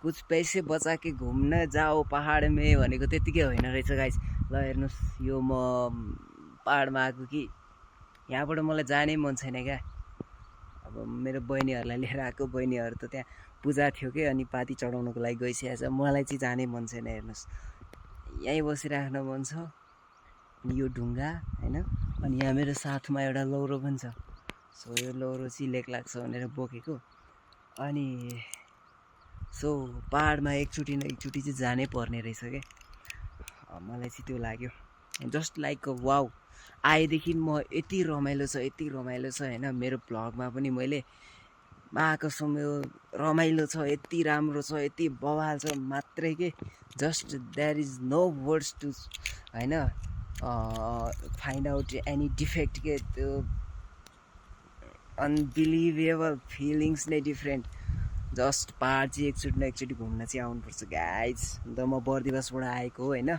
कुछ पैसे बचा के घुम्न जाओ पहाड में भनेको त्यतिकै होइन रहेछ गाइस। ल हेर्नुहोस् यो म पहाडमा आएको कि यहाँबाट मलाई जानै मन छैन क्या। अब मेरो बहिनीहरूलाई लिएर आएको, बहिनीहरू त त्यहाँ पूजा थियो कि अनि पाती चढाउनुको लागि गइसकेको छ। मलाई चाहिँ जानै मन छैन। हेर्नुहोस् यहीँ बसिराख्न मन छ। अनि यो ढुङ्गा होइन, अनि यहाँ मेरो साथमा एउटा लौरो पनि छ। सो यो लौरो चाहिँ लेक लाग्छ भनेर बोकेको। अनि सो पहाडमा एकचोटि न एकचोटि चाहिँ जानै पर्ने रहेछ क्या। मलाई चाहिँ त्यो लाग्यो। जस्ट लाइक वाउ, आएदेखि म यति रमाइलो छ, यति रमाइलो छ होइन। मेरो भ्लगमा पनि मैले आएको समय रमाइलो छ, यति राम्रो छ, यति बवाल छ मात्रै के। Just there is no words to होइन फाइन्ड आउट एनी डिफेक्ट के। त्यो अनबिलिभेबल फिलिङ्स नै डिफ्रेन्ट। जस्ट पहाड चाहिँ एकचोटि न एकचोटि घुम्न चाहिँ आउनुपर्छ गाइज। अन्त म बर्दिवासबाट आएको होइन।